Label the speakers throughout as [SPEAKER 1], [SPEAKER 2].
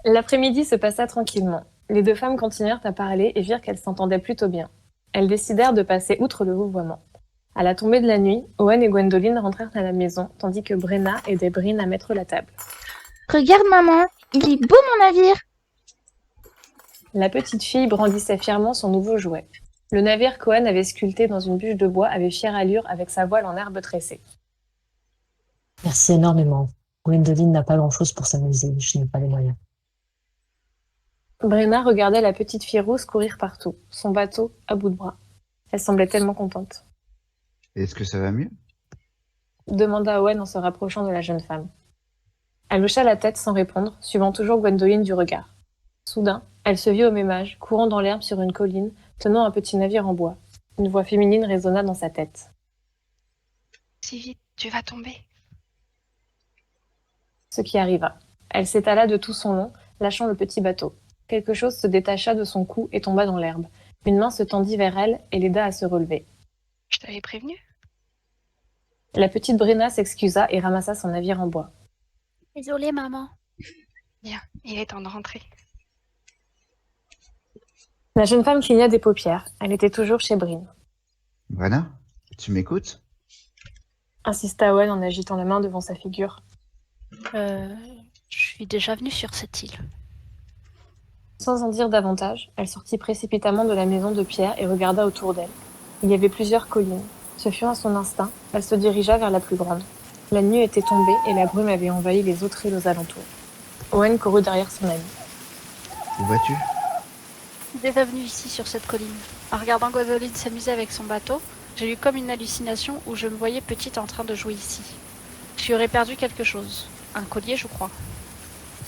[SPEAKER 1] L'après-midi se passa tranquillement. Les deux femmes continuèrent à parler et virent qu'elles s'entendaient plutôt bien. Elles décidèrent de passer outre le vouvoiement. À la tombée de la nuit, Owen et Gwendoline rentrèrent à la maison, tandis que Brenna aidait Bryn à mettre la table.
[SPEAKER 2] Regarde maman, il est beau mon navire.
[SPEAKER 1] La petite fille brandissait fièrement son nouveau jouet. Le navire qu'Owen avait sculpté dans une bûche de bois avait fière allure avec sa voile en herbe tressée.
[SPEAKER 3] Merci énormément. Gwendoline n'a pas grand-chose pour s'amuser, je n'ai pas les moyens.
[SPEAKER 1] Brenna regardait la petite fille rousse courir partout, son bateau à bout de bras. Elle semblait tellement contente.
[SPEAKER 4] Est-ce que ça va mieux?
[SPEAKER 1] Demanda Owen en se rapprochant de la jeune femme. Elle hocha la tête sans répondre, suivant toujours Gwendoline du regard. Soudain, elle se vit au même âge, courant dans l'herbe sur une colline, tenant un petit navire en bois. Une voix féminine résonna dans sa tête.
[SPEAKER 5] Si vite, tu vas tomber.
[SPEAKER 1] Ce qui arriva. Elle s'étala de tout son long, lâchant le petit bateau. Quelque chose se détacha de son cou et tomba dans l'herbe. Une main se tendit vers elle et l'aida à se relever.
[SPEAKER 5] Je t'avais prévenu.
[SPEAKER 1] La petite Brenna s'excusa et ramassa son navire en bois.
[SPEAKER 2] Désolée maman.
[SPEAKER 5] Bien, il est temps de rentrer.
[SPEAKER 1] La jeune femme cligna des paupières. Elle était toujours chez Bryn.
[SPEAKER 4] Brenna, tu m'écoutes?
[SPEAKER 1] Insista Owen en agitant la main devant sa figure.
[SPEAKER 2] Je suis déjà venue sur cette île.
[SPEAKER 1] Sans en dire davantage, elle sortit précipitamment de la maison de pierre et regarda autour d'elle. Il y avait plusieurs collines. Se fiant à son instinct, elle se dirigea vers la plus grande. La nuit était tombée et la brume avait envahi les autres îles aux alentours. Owen courut derrière son ami.
[SPEAKER 4] Où vas-tu?
[SPEAKER 2] Je suis déjà venue ici sur cette colline. En regardant Gwendoline s'amuser avec son bateau, j'ai eu comme une hallucination où je me voyais petite en train de jouer ici. J'y aurais perdu quelque chose. Un collier, je crois.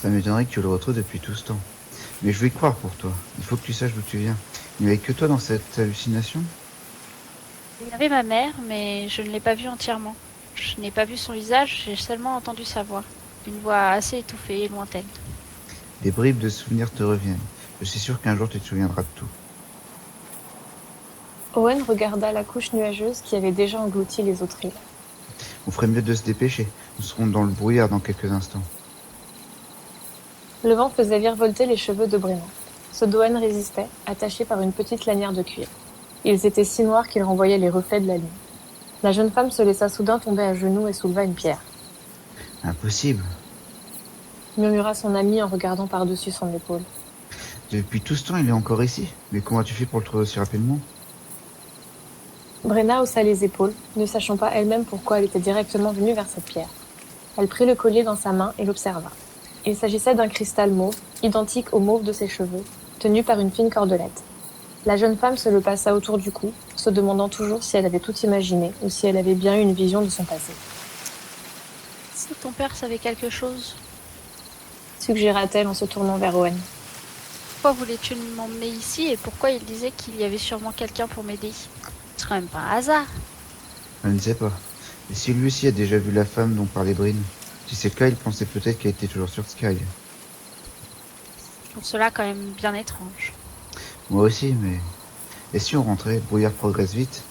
[SPEAKER 4] Ça m'étonnerait que tu le retrouves depuis tout ce temps. Mais je vais y croire pour toi. Il faut que tu saches d'où tu viens. Il n'y avait que toi dans cette hallucination?
[SPEAKER 2] Il y avait ma mère, mais je ne l'ai pas vue entièrement. Je n'ai pas vu son visage, j'ai seulement entendu sa voix. Une voix assez étouffée et lointaine.
[SPEAKER 4] Des bribes de souvenirs te reviennent. Je suis sûr qu'un jour tu te souviendras de tout.
[SPEAKER 1] Owen regarda la couche nuageuse qui avait déjà englouti les autres îles.
[SPEAKER 4] On ferait mieux de se dépêcher. Nous serons dans le brouillard dans quelques instants.
[SPEAKER 1] Le vent faisait virevolter les cheveux de Brenna. Ceux d'Owen résistaient, attachés par une petite lanière de cuir. Ils étaient si noirs qu'ils renvoyaient les reflets de la lune. La jeune femme se laissa soudain tomber à genoux et souleva une pierre.
[SPEAKER 4] Impossible.
[SPEAKER 1] Murmura son ami en regardant par-dessus son épaule.
[SPEAKER 4] Depuis tout ce temps, il est encore ici. Mais comment as-tu fait pour le trouver aussi rapidement?
[SPEAKER 1] Brenna haussa les épaules, ne sachant pas elle-même pourquoi elle était directement venue vers cette pierre. Elle prit le collier dans sa main et l'observa. Il s'agissait d'un cristal mauve, identique au mauve de ses cheveux, tenu par une fine cordelette. La jeune femme se le passa autour du cou, se demandant toujours si elle avait tout imaginé ou si elle avait bien eu une vision de son passé.
[SPEAKER 2] Si ton père savait quelque chose,
[SPEAKER 1] Suggéra-t-elle en se tournant vers Owen.
[SPEAKER 2] pourquoi voulais-tu m'emmener ici et pourquoi il disait qu'il y avait sûrement quelqu'un pour m'aider? Ce serait même pas un hasard.
[SPEAKER 4] Je ne sais pas. Et si lui aussi a déjà vu la femme dont parlait Bryn? Si c'est le cas, il pensait peut-être qu'elle était toujours sur Sky.
[SPEAKER 2] Pour cela quand même bien étrange.
[SPEAKER 4] Moi aussi, mais... Et si on rentrait? Le brouillard progresse vite.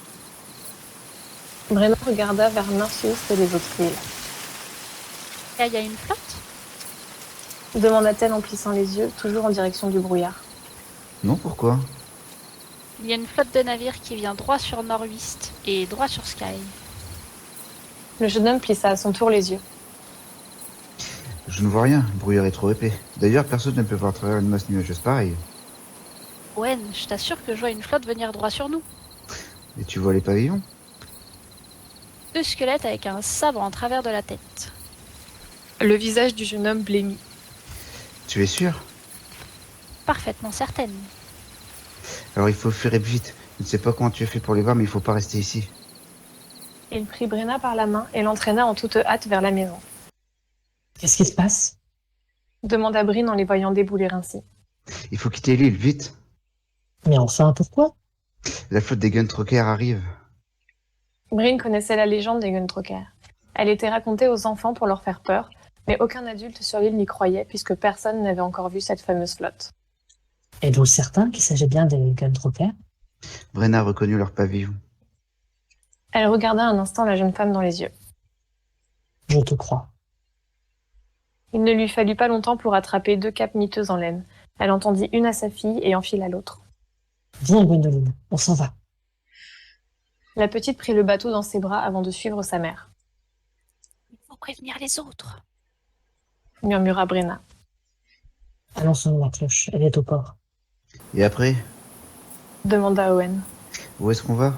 [SPEAKER 1] Brenna regarda vers Marsus et les autres îles.
[SPEAKER 2] Là, il y a une flotte?
[SPEAKER 1] Demanda-t-elle en plissant les yeux, toujours en direction du brouillard.
[SPEAKER 4] Non, pourquoi?
[SPEAKER 2] Il y a une flotte de navires qui vient droit sur Nord-Ouest et droit sur Sky.
[SPEAKER 1] Le jeune homme plissa à son tour les yeux.
[SPEAKER 4] Je ne vois rien, le brouillard est trop épais. D'ailleurs, personne ne peut voir à travers une masse nuageuse pareille.
[SPEAKER 2] Owen, je t'assure que je vois une flotte venir droit sur nous.
[SPEAKER 4] Et tu vois les pavillons?
[SPEAKER 2] Deux squelettes avec un sabre en travers de la tête.
[SPEAKER 1] Le visage du jeune homme blêmit.
[SPEAKER 4] Tu es sûr?
[SPEAKER 2] Parfaitement certaine.
[SPEAKER 4] Alors il faut fuir vite. Je ne sais pas comment tu as fait pour les voir, mais il faut pas rester ici.
[SPEAKER 1] Il prit Brenna par la main et l'entraîna en toute hâte vers la maison.
[SPEAKER 3] Qu'est-ce qui se passe?
[SPEAKER 1] Demanda Bryn en les voyant débouler ainsi.
[SPEAKER 4] Il faut quitter l'île, vite.
[SPEAKER 3] Mais enfin, pourquoi?
[SPEAKER 4] La flotte des Guntroker arrive.
[SPEAKER 1] Bryn connaissait la légende des Guntroker. Elle était racontée aux enfants pour leur faire peur, mais aucun adulte sur l'île n'y croyait puisque personne n'avait encore vu cette fameuse flotte.
[SPEAKER 3] Êtes-vous certain qu'il s'agit bien des Guntroker?
[SPEAKER 4] Brenna a reconnu leur pavillon.
[SPEAKER 1] Elle regarda un instant la jeune femme dans les yeux.
[SPEAKER 3] Je te crois.
[SPEAKER 1] Il ne lui fallut pas longtemps pour attraper 2 capes miteuses en laine. Elle en tendit une à sa fille et en fila l'autre.
[SPEAKER 3] Viens, Gwendoline, on s'en va.
[SPEAKER 1] La petite prit le bateau dans ses bras avant de suivre sa mère,
[SPEAKER 2] Il faut prévenir les autres.
[SPEAKER 1] murmura Brenna.
[SPEAKER 3] Allons sonner la cloche, elle est au port.
[SPEAKER 4] Et après,
[SPEAKER 1] Demanda Owen.
[SPEAKER 4] où est-ce qu'on va?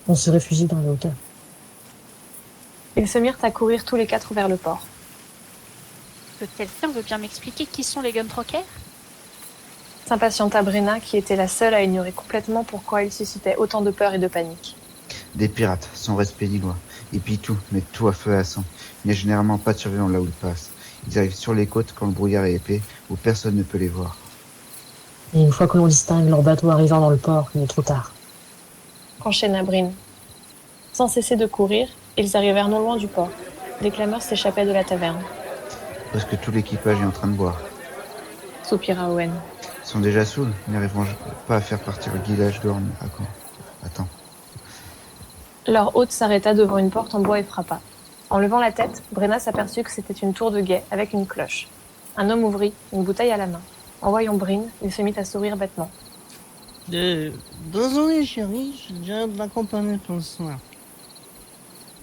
[SPEAKER 3] On se réfugie dans les hauteurs.
[SPEAKER 1] Ils se mirent à courir tous les 4 vers le port.
[SPEAKER 2] Que quelqu'un veut bien m'expliquer qui sont les Guntrockers?
[SPEAKER 1] S'impatienta Brenna, qui était la seule à ignorer complètement pourquoi ils suscitaient autant de peur et de panique.
[SPEAKER 4] Des pirates, sans respect ni loi. Et puis tout, mettent tout à feu et à sang. Il n'y a généralement pas de surveillants là où ils passent. Ils arrivent sur les côtes quand le brouillard est épais, où personne ne peut les voir.
[SPEAKER 3] Et une fois que l'on distingue leur bateau arrivant dans le port, il est trop tard.
[SPEAKER 1] Enchaîna Bryn. Sans cesser de courir, ils arrivèrent non loin du port. Des clameurs s'échappaient de la taverne.
[SPEAKER 4] Presque tout l'équipage est en train de boire.
[SPEAKER 1] Soupira Owen.
[SPEAKER 4] Ils sont déjà saouls, ils n'arriveront pas à faire partir le guillage Gorn à quand? Attends.
[SPEAKER 1] Leur hôte s'arrêta devant une porte en bois et frappa. En levant la tête, Brenna s'aperçut que c'était une tour de guet avec une cloche. Un homme ouvrit, une bouteille à la main. En voyant Bryn, il se mit à sourire bêtement.
[SPEAKER 6] Désolé chérie, je viens de l'accompagner pour le soir.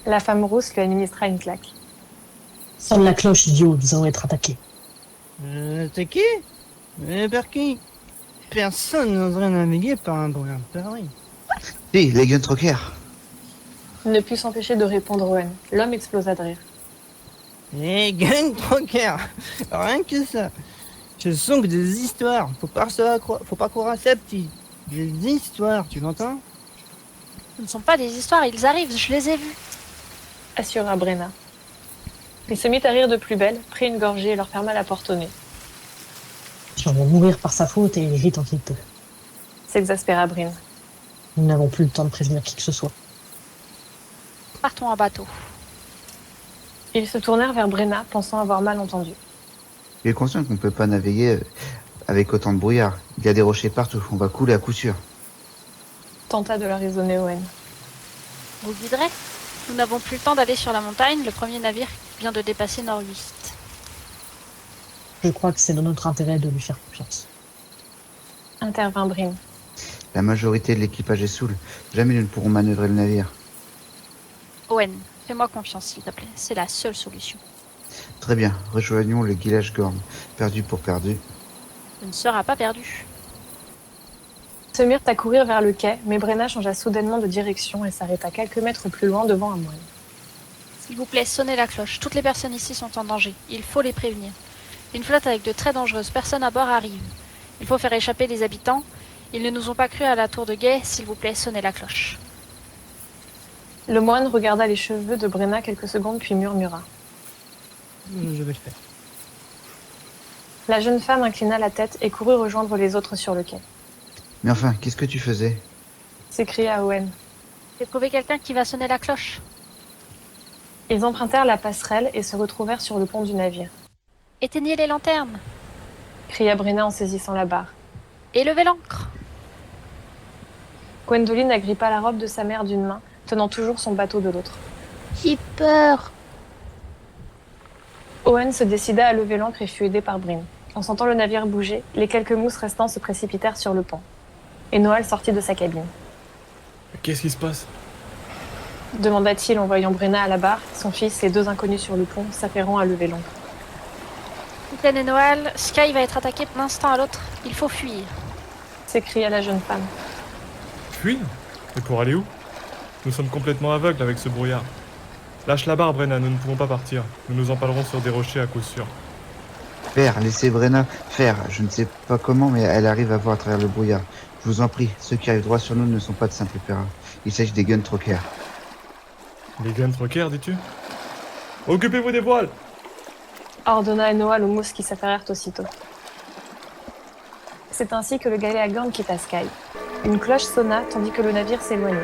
[SPEAKER 1] La femme rousse lui administra une claque.
[SPEAKER 3] Sonne la cloche, idiot, nous allons être attaqués.
[SPEAKER 6] T'es qui? Par qui? Personne n'oserait naviguer par un brouillard pareil.
[SPEAKER 4] Si, les Guntrockers!
[SPEAKER 1] Ne put s'empêcher de répondre Owen. L'homme explosa de rire.
[SPEAKER 6] Les Guntrockers, rien que ça. Ce sont que des histoires, faut pas croire à ça petit. Des histoires, tu l'entends?
[SPEAKER 2] Ce ne sont pas des histoires, ils arrivent, je les ai vus.
[SPEAKER 1] Assura Brenna. Il se mit à rire de plus belle, prit une gorgée et leur ferma la porte au nez.
[SPEAKER 3] J'en vais mourir par sa faute et il rit tant qu'il peut.
[SPEAKER 1] S'exaspéra Bryn.
[SPEAKER 3] Nous n'avons plus le temps de prévenir qui que ce soit.
[SPEAKER 2] Partons en bateau.
[SPEAKER 1] Ils se tournèrent vers Brenna, pensant avoir mal entendu.
[SPEAKER 4] Tu es conscient qu'on ne peut pas naviguer avec autant de brouillard. Il y a des rochers partout, on va couler à coup sûr.
[SPEAKER 1] Tenta de la raisonner Owen.
[SPEAKER 2] Vous guiderez? Nous n'avons plus le temps d'aller sur la montagne, le premier navire vient de dépasser nord-ouest.
[SPEAKER 3] Je crois que c'est dans notre intérêt de lui faire confiance.
[SPEAKER 1] Intervint Bryn.
[SPEAKER 4] La majorité de l'équipage est saoule. Jamais nous ne pourrons manœuvrer le navire.
[SPEAKER 2] Owen, fais-moi confiance s'il te plaît, c'est la seule solution.
[SPEAKER 4] Très bien, rejoignons le guillage Gorn. Perdu pour perdu.
[SPEAKER 2] Tu ne seras pas perdu.
[SPEAKER 1] Ils se mirent à courir vers le quai, mais Brenna changea soudainement de direction et s'arrêta quelques mètres plus loin devant un moine.
[SPEAKER 2] S'il vous plaît, sonnez la cloche. Toutes les personnes ici sont en danger. Il faut les prévenir. Une flotte avec de très dangereuses personnes à bord arrive. Il faut faire échapper les habitants. Ils ne nous ont pas cru à la tour de guet. S'il vous plaît, sonnez la cloche.
[SPEAKER 1] Le moine regarda les cheveux de Brenna quelques secondes puis murmura.
[SPEAKER 6] Je vais le faire.
[SPEAKER 1] La jeune femme inclina la tête et courut rejoindre les autres sur le quai.
[SPEAKER 4] Mais enfin, qu'est-ce que tu faisais?
[SPEAKER 1] S'écria Owen.
[SPEAKER 2] J'ai trouvé quelqu'un qui va sonner la cloche.
[SPEAKER 1] Ils empruntèrent la passerelle et se retrouvèrent sur le pont du navire.
[SPEAKER 2] Éteignez les lanternes.
[SPEAKER 1] Cria Brenna en saisissant la barre.
[SPEAKER 2] Et levez l'ancre.
[SPEAKER 1] Gwendoline agrippa la robe de sa mère d'une main, tenant toujours son bateau de l'autre.
[SPEAKER 5] J'ai peur.
[SPEAKER 1] Owen se décida à lever l'ancre et fut aidé par Bryn. En sentant le navire bouger, les quelques mousses restants se précipitèrent sur le pont. Et Noël sortit de sa cabine.
[SPEAKER 7] Qu'est-ce qui se passe?
[SPEAKER 1] Demanda-t-il en voyant Brenna à la barre, son fils et 2 inconnus sur le pont, s'affairant à lever l'ancre.
[SPEAKER 2] Capitaine et Noël, Sky va être attaqué d'un instant à l'autre. Il faut fuir.
[SPEAKER 1] S'écria la jeune femme.
[SPEAKER 7] Fuir? Et pour aller où? Nous sommes complètement aveugles avec ce brouillard. Lâche la barre, Brenna, nous ne pouvons pas partir. Nous nous empalerons sur des rochers à coup sûr.
[SPEAKER 4] Faire, laissez Brenna faire. Je ne sais pas comment, mais elle arrive à voir à travers le brouillard. Je vous en prie, ceux qui arrivent droit sur nous ne sont pas de simples pirates. Il s'agit des Guntrockers.
[SPEAKER 7] Les Guntrockers, dis-tu? Occupez-vous des voiles!
[SPEAKER 1] Ordonna Noël aux mousses qui s'affairèrent aussitôt. C'est ainsi que le Galéagorn quitta Sky. Une cloche sonna tandis que le navire s'éloignait.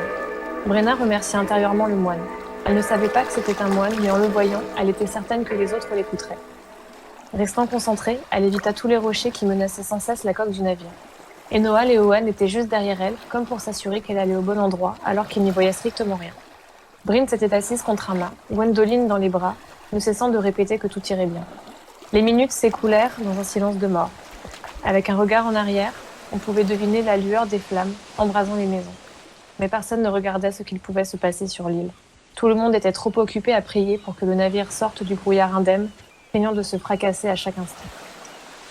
[SPEAKER 1] Brenna remercia intérieurement le moine. Elle ne savait pas que c'était un moine, mais en le voyant, elle était certaine que les autres l'écouteraient. Restant concentrée, elle évita tous les rochers qui menaçaient sans cesse la coque du navire. Et Noël et Owen étaient juste derrière elle, comme pour s'assurer qu'elle allait au bon endroit, alors qu'ils n'y voyaient strictement rien. Bryn s'était assise contre un mât, Gwendoline dans les bras, ne cessant de répéter que tout irait bien. Les minutes s'écoulèrent dans un silence de mort. Avec un regard en arrière, on pouvait deviner la lueur des flammes embrasant les maisons. Mais personne ne regardait ce qu'il pouvait se passer sur l'île. Tout le monde était trop occupé à prier pour que le navire sorte du brouillard indemne, craignant de se fracasser à chaque instant.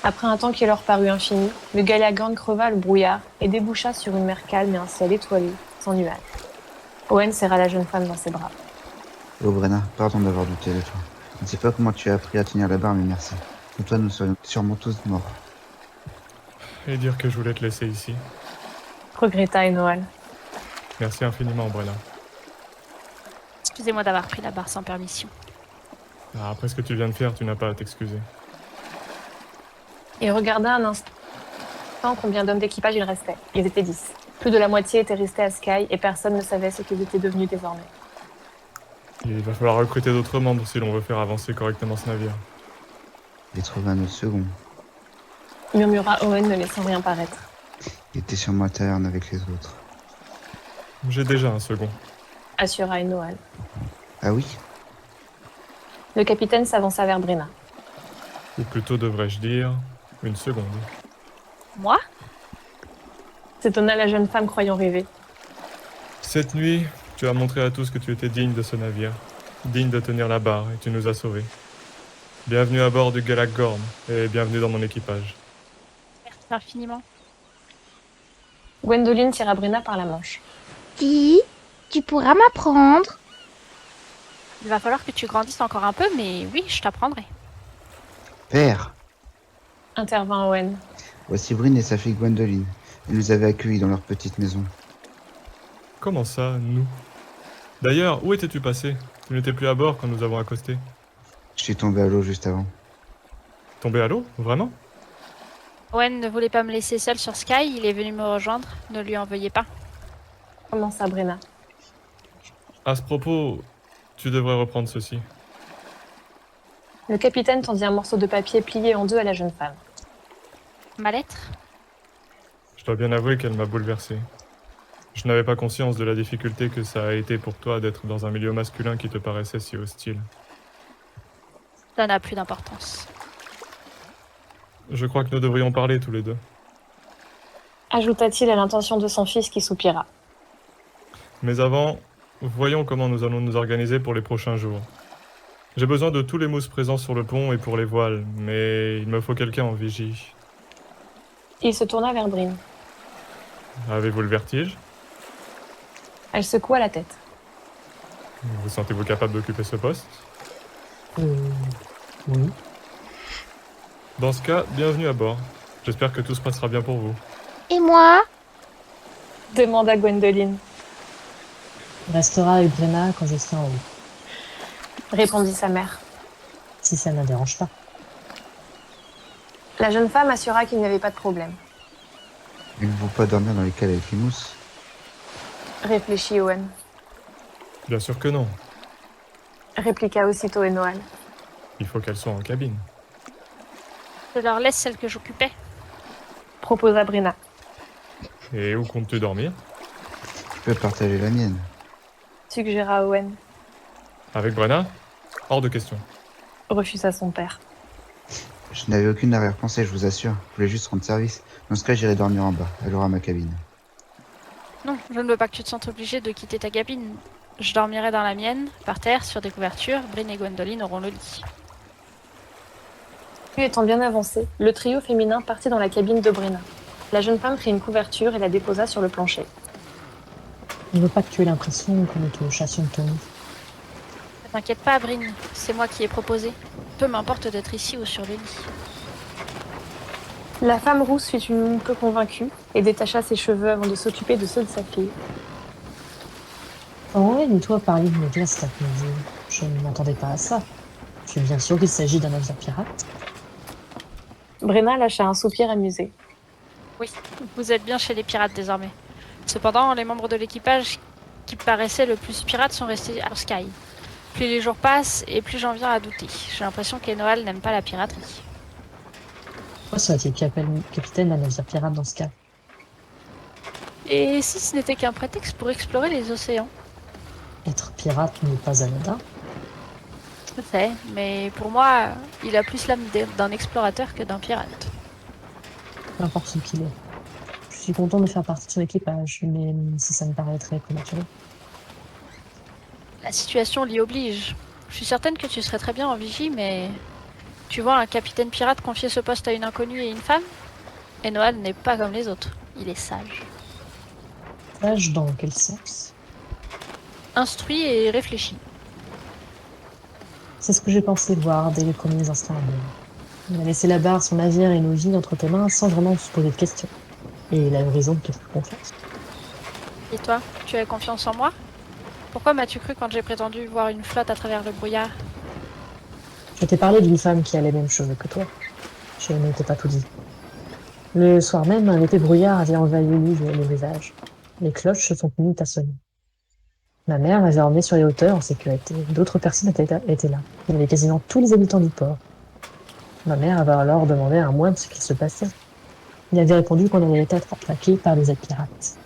[SPEAKER 1] Après un temps qui leur parut infini, le Galagorn creva le brouillard et déboucha sur une mer calme et un ciel étoilé, sans nuages. Owen serra la jeune femme dans ses bras.
[SPEAKER 4] Oh Brenna, pardon d'avoir douté de toi. Je ne sais pas comment tu as appris à tenir la barre, mais merci. Sans toi, nous serions sûrement tous morts.
[SPEAKER 7] Et dire que je voulais te laisser ici.
[SPEAKER 1] Regretta Enoal.
[SPEAKER 7] Merci infiniment, Brenna.
[SPEAKER 2] Excusez-moi d'avoir pris la barre sans permission.
[SPEAKER 7] Après ce que tu viens de faire, tu n'as pas à t'excuser.
[SPEAKER 1] Il regarda un instant combien d'hommes d'équipage il restait. Ils étaient 10. Plus de la moitié étaient restés à Skye et personne ne savait ce qu'ils étaient devenus désormais.
[SPEAKER 7] Il va falloir recruter d'autres membres si l'on veut faire avancer correctement ce navire.
[SPEAKER 4] J'ai trouvé un autre second.
[SPEAKER 1] Murmura Owen ne laissant rien paraître.
[SPEAKER 4] Il était sûrement à taverne avec les autres.
[SPEAKER 7] J'ai déjà un second.
[SPEAKER 1] Assura Enoal.
[SPEAKER 4] Ah oui?
[SPEAKER 1] Le capitaine s'avança vers Brenna.
[SPEAKER 7] Ou plutôt devrais-je dire, une seconde.
[SPEAKER 2] Moi?
[SPEAKER 1] S'étonna la jeune femme croyant rêver.
[SPEAKER 7] Cette nuit, tu as montré à tous que tu étais digne de ce navire. Digne de tenir la barre et tu nous as sauvés. Bienvenue à bord du Galagorn et bienvenue dans mon équipage.
[SPEAKER 2] Merci infiniment.
[SPEAKER 1] Gwendoline tira Brenna par la manche.
[SPEAKER 5] Dis, tu pourras m'apprendre.
[SPEAKER 2] Il va falloir que tu grandisses encore un peu, mais oui, je t'apprendrai.
[SPEAKER 4] Père!
[SPEAKER 1] Intervint Owen.
[SPEAKER 4] Voici Bryn et sa fille Gwendoline. Ils nous avaient accueillis dans leur petite maison.
[SPEAKER 7] Comment ça, nous? D'ailleurs, où étais-tu passé? Tu n'étais plus à bord quand nous avons accosté.
[SPEAKER 4] Je suis tombé à l'eau juste avant.
[SPEAKER 7] Tombé à l'eau? Vraiment?
[SPEAKER 2] Owen ne voulait pas me laisser seule sur Skye, il est venu me rejoindre, ne lui en veuillez pas.
[SPEAKER 1] Commença Brenna.
[SPEAKER 7] À ce propos, tu devrais reprendre ceci.
[SPEAKER 1] Le capitaine tendit un morceau de papier plié en deux à la jeune femme.
[SPEAKER 2] Ma lettre?
[SPEAKER 7] Je dois bien avouer qu'elle m'a bouleversé. Je n'avais pas conscience de la difficulté que ça a été pour toi d'être dans un milieu masculin qui te paraissait si hostile.
[SPEAKER 2] Ça n'a plus d'importance.
[SPEAKER 7] Je crois que nous devrions parler tous les deux.
[SPEAKER 1] Ajouta-t-il à l'intention de son fils qui soupira.
[SPEAKER 7] Mais avant, voyons comment nous allons nous organiser pour les prochains jours. J'ai besoin de tous les mousses présents sur le pont et pour les voiles, mais il me faut quelqu'un en vigie.
[SPEAKER 1] Il se tourna vers Bryn.
[SPEAKER 7] Avez-vous le vertige?
[SPEAKER 1] Elle secoua la tête.
[SPEAKER 7] Vous sentez-vous capable d'occuper ce poste?
[SPEAKER 3] Oui.
[SPEAKER 7] Dans ce cas, bienvenue à bord. J'espère que tout se passera bien pour vous.
[SPEAKER 5] Et moi?
[SPEAKER 1] Demanda Gwendoline.
[SPEAKER 3] Il restera avec Brenna quand je serai en haut,
[SPEAKER 1] Répondit sa mère.
[SPEAKER 3] si ça ne la dérange pas.
[SPEAKER 1] La jeune femme assura qu'il n'y avait pas de problème.
[SPEAKER 4] Ils ne vont pas dormir dans les cales avec les mousses.
[SPEAKER 1] Réfléchit Owen.
[SPEAKER 7] Bien sûr que non.
[SPEAKER 1] Répliqua aussitôt Enoal.
[SPEAKER 7] Il faut qu'elle soit en cabine.
[SPEAKER 2] Je leur laisse celle que j'occupais.
[SPEAKER 1] Proposa Brenna.
[SPEAKER 7] Et où comptes-tu dormir?
[SPEAKER 4] Tu peux partager la mienne.
[SPEAKER 1] Suggéra Owen.
[SPEAKER 7] Avec Brenna? Hors de question.
[SPEAKER 1] Refusa son père.
[SPEAKER 4] Je n'avais aucune arrière-pensée, je vous assure. Je voulais juste rendre service. Dans ce cas, j'irai dormir en bas. Elle aura ma cabine.
[SPEAKER 2] Non, je ne veux pas que tu te sentes obligé de quitter ta cabine. Je dormirai dans la mienne, par terre, sur des couvertures. Bryn et Gwendoline auront le lit.
[SPEAKER 1] Puis étant bien avancé, le trio féminin partit dans la cabine de Brenna. La jeune femme prit une couverture et la déposa sur le plancher.
[SPEAKER 3] Je ne veux pas que tu aies l'impression que nous te chassions de ton nid.
[SPEAKER 2] Ne t'inquiète pas, Bryn, c'est moi qui ai proposé. Peu m'importe d'être ici ou sur le lit.
[SPEAKER 1] La femme rousse fit une mine peu convaincue et détacha ses cheveux avant de s'occuper de ceux de sa fille.
[SPEAKER 3] Owen et toi parliez de mes glaces cet après-midi. Je ne m'attendais pas à ça. Je suis bien sûr qu'il s'agit d'un navire pirate.
[SPEAKER 1] Brenna lâcha un soupir amusé.
[SPEAKER 2] Oui, vous êtes bien chez les pirates désormais. Cependant, les membres de l'équipage qui paraissaient le plus pirates sont restés à Skye. Plus les jours passent et plus j'en viens à douter. J'ai l'impression qu'Enoal n'aime pas la piraterie.
[SPEAKER 3] Moi, c'est qui appelle capitaine d'un navire pirate dans ce cas.
[SPEAKER 2] Et si ce n'était qu'un prétexte pour explorer les océans?
[SPEAKER 3] Être pirate n'est pas anodin.
[SPEAKER 2] Je sais, mais pour moi, il a plus l'âme d'un explorateur que d'un pirate.
[SPEAKER 3] Peu importe ce qu'il est. Je suis content de faire partie de son équipage, mais si ça me paraîtrait prématuré.
[SPEAKER 2] La situation l'y oblige. Je suis certaine que tu serais très bien en vigie, mais... Tu vois un capitaine pirate confier ce poste à une inconnue et une femme? Et Noël n'est pas comme les autres. Il est sage.
[SPEAKER 3] Sage dans quel sens?
[SPEAKER 2] Instruit et réfléchi.
[SPEAKER 3] C'est ce que j'ai pensé voir dès les premiers instants à bord. Il a laissé la barre, son navire et nos vies entre tes mains sans vraiment se poser de questions. Et il a eu raison de te faire confiance.
[SPEAKER 2] Et toi, tu as confiance en moi? Pourquoi m'as-tu cru quand j'ai prétendu voir une flotte à travers le brouillard?
[SPEAKER 3] Je t'ai parlé d'une femme qui a les mêmes cheveux que toi. Je ne t'ai pas tout dit. Le soir même, un épais brouillard avait envahi le visage. Les cloches se sont mises à sonner. Ma mère m'avait emmené sur les hauteurs en sécurité. D'autres personnes étaient là. Il y avait quasiment tous les habitants du port. Ma mère avait alors demandé à un moine ce qu'il se passait. Il avait répondu qu'on allait être attaqué par des pirates.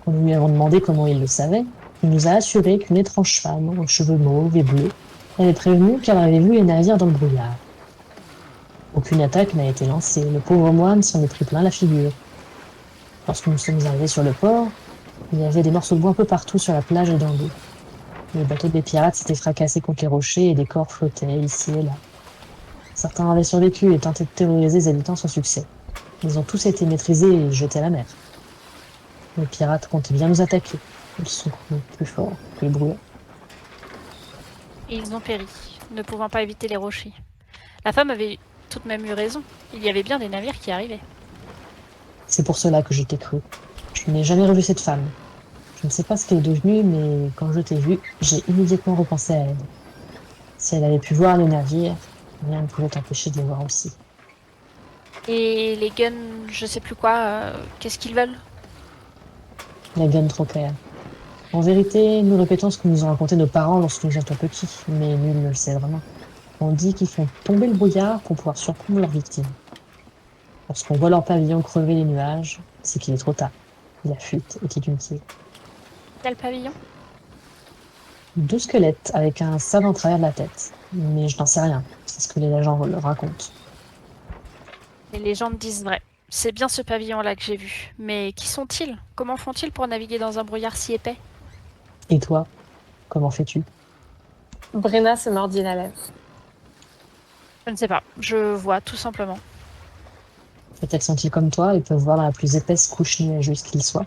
[SPEAKER 3] Quand nous lui avons demandé comment il le savait, il nous a assuré qu'une étrange femme, aux cheveux mauves et bleus, avait prévenu qu'elle avait vu les navires dans le brouillard. Aucune attaque n'a été lancée. Le pauvre moine s'en est pris plein la figure. Lorsque nous sommes arrivés sur le port, il y avait des morceaux de bois un peu partout sur la plage et dans l'eau. Les bateaux des pirates s'étaient fracassés contre les rochers et des corps flottaient ici et là. Certains avaient survécu et tentaient de terroriser les habitants sans succès. Ils ont tous été maîtrisés et jetés à la mer. Les pirates comptaient bien nous attaquer. Ils sont plus forts que les brouillards.
[SPEAKER 2] Et ils ont péri, ne pouvant pas éviter les rochers. La femme avait tout de même eu raison. Il y avait bien des navires qui arrivaient.
[SPEAKER 3] C'est pour cela que je t'ai cru. Je n'ai jamais revu cette femme. Je ne sais pas ce qu'elle est devenue, mais quand je t'ai vue, j'ai immédiatement repensé à elle. Si elle avait pu voir les navires, rien ne pouvait t'empêcher de les voir aussi.
[SPEAKER 2] Et les guns, je sais plus quoi, qu'est-ce qu'ils veulent?
[SPEAKER 3] La gun troquère. En vérité, nous répétons ce que nous ont raconté nos parents lorsque nous étions petits, mais nul ne le sait vraiment. On dit qu'ils font tomber le brouillard pour pouvoir surprendre leurs victimes. Lorsqu'on voit leur pavillon crever les nuages, c'est qu'il est trop tard. La fuite est inutile.
[SPEAKER 2] Quel pavillon?
[SPEAKER 3] 2 squelettes avec un sabre en travers de la tête. Mais je n'en sais rien. C'est ce que les agents leur racontent.
[SPEAKER 2] Les légendes disent vrai. C'est bien ce pavillon-là que j'ai vu. Mais qui sont-ils? Comment font-ils pour naviguer dans un brouillard si épais?
[SPEAKER 3] Et toi, comment fais-tu?
[SPEAKER 1] Brenna se mordit la lèvre.
[SPEAKER 2] Je ne sais pas. Je vois, tout simplement.
[SPEAKER 3] Peut-être sont-ils comme toi et peuvent voir dans la plus épaisse couche nuageuse qu'il soit.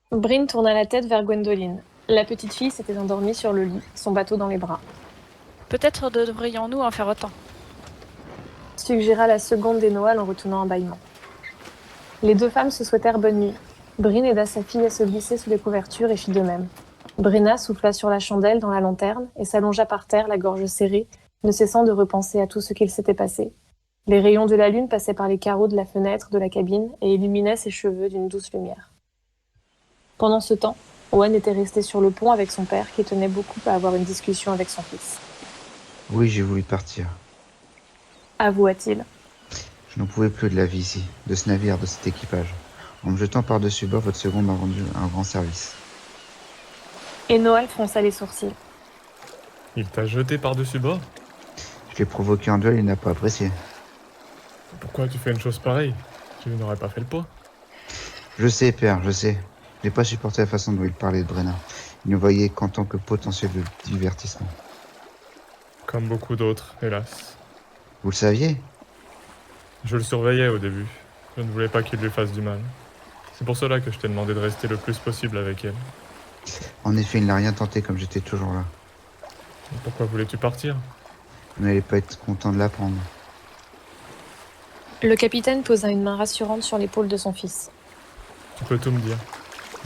[SPEAKER 1] Bryn tourna la tête vers Gwendoline. La petite fille s'était endormie sur le lit, son bateau dans les bras.
[SPEAKER 2] Peut-être devrions-nous en faire autant.
[SPEAKER 1] Suggéra la seconde des Noël en retournant un bâillement. Les 2 femmes se souhaitèrent bonne nuit. Bryn aida sa fille à se glisser sous les couvertures et fit de même. Brenna souffla sur la chandelle dans la lanterne et s'allongea par terre, la gorge serrée, ne cessant de repenser à tout ce qu'il s'était passé. Les rayons de la lune passaient par les carreaux de la fenêtre de la cabine et illuminaient ses cheveux d'une douce lumière. Pendant ce temps, Owen était resté sur le pont avec son père qui tenait beaucoup à avoir une discussion avec son fils.
[SPEAKER 4] Oui, j'ai voulu partir.
[SPEAKER 1] Avoua-t-il.
[SPEAKER 4] Je n'en pouvais plus de la vie ici, de ce navire, de cet équipage. En me jetant par-dessus bord, votre seconde m'a rendu un grand service.
[SPEAKER 1] Et Noël fronça les sourcils.
[SPEAKER 7] Il t'a jeté par-dessus bord?
[SPEAKER 4] Je l'ai provoqué en duel, il n'a pas apprécié.
[SPEAKER 7] Pourquoi tu fais une chose pareille? Tu n'aurais pas fait le poids.
[SPEAKER 4] Je sais, père, je sais. Je n'ai pas supporté la façon dont il parlait de Brenna. Il ne voyait qu'en tant que potentiel de divertissement.
[SPEAKER 7] Comme beaucoup d'autres, hélas.
[SPEAKER 4] Vous le saviez?
[SPEAKER 7] Je le surveillais au début. Je ne voulais pas qu'il lui fasse du mal. C'est pour cela que je t'ai demandé de rester le plus possible avec elle.
[SPEAKER 4] En effet, il n'a rien tenté comme j'étais toujours là.
[SPEAKER 7] Et pourquoi voulais-tu partir?
[SPEAKER 4] Vous n'allez pas être content de l'apprendre.
[SPEAKER 1] Le capitaine posa une main rassurante sur l'épaule de son fils.
[SPEAKER 7] Tu peux tout me dire.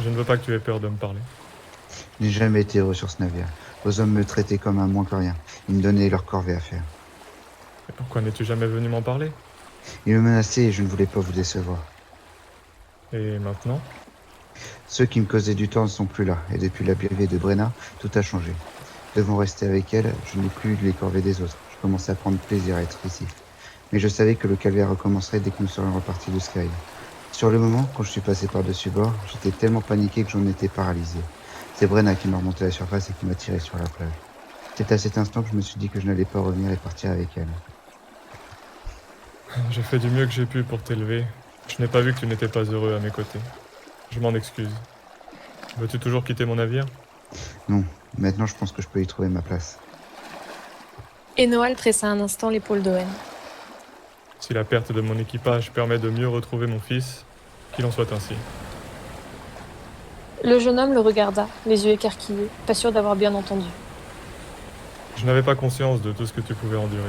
[SPEAKER 7] Je ne veux pas que tu aies peur de me parler.
[SPEAKER 4] Je n'ai jamais été heureux sur ce navire. Vos hommes me traitaient comme un moins que rien. Ils me donnaient leur corvée à faire.
[SPEAKER 7] Et pourquoi n'es-tu jamais venu m'en parler?
[SPEAKER 4] Ils me menaçaient et je ne voulais pas vous décevoir.
[SPEAKER 7] Et maintenant?
[SPEAKER 4] Ceux qui me causaient du tort ne sont plus là, et depuis l'arrivée de Brenna, tout a changé. Devant rester avec elle, je n'ai plus les corvées des autres. Je commençais à prendre plaisir à être ici. Mais je savais que le calvaire recommencerait dès que nous serions repartis de Sky. Sur le moment, quand je suis passé par-dessus bord, j'étais tellement paniqué que j'en étais paralysé. C'est Brenna qui m'a remonté à la surface et qui m'a tiré sur la plage. C'est à cet instant que je me suis dit que je n'allais pas revenir et partir avec elle.
[SPEAKER 7] J'ai fait du mieux que j'ai pu pour t'élever. Je n'ai pas vu que tu n'étais pas heureux à mes côtés. Je m'en excuse. Veux-tu toujours quitter mon navire?
[SPEAKER 4] Non, maintenant je pense que je peux y trouver ma place.
[SPEAKER 1] Et Noal pressa un instant l'épaule d'Owen.
[SPEAKER 7] Si la perte de mon équipage permet de mieux retrouver mon fils, qu'il en soit ainsi.
[SPEAKER 1] Le jeune homme le regarda, les yeux écarquillés, pas sûr d'avoir bien entendu.
[SPEAKER 7] Je n'avais pas conscience de tout ce que tu pouvais endurer.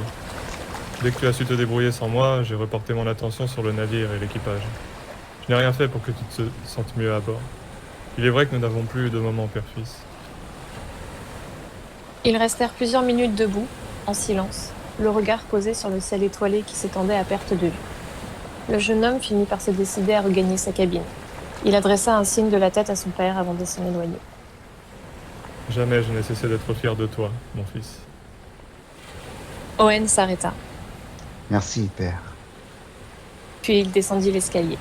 [SPEAKER 7] Dès que tu as su te débrouiller sans moi, j'ai reporté mon attention sur le navire et l'équipage. Je n'ai rien fait pour que tu te sentes mieux à bord. Il est vrai que nous n'avons plus eu de moment père-fils.
[SPEAKER 1] Ils restèrent plusieurs minutes debout, en silence, le regard posé sur le ciel étoilé qui s'étendait à perte de vue. Le jeune homme finit par se décider à regagner sa cabine. Il adressa un signe de la tête à son père avant de s'en éloigner.
[SPEAKER 7] Jamais je n'ai cessé d'être fier de toi, mon fils.
[SPEAKER 1] Owen s'arrêta,
[SPEAKER 4] Merci, père.
[SPEAKER 1] puis il descendit l'escalier.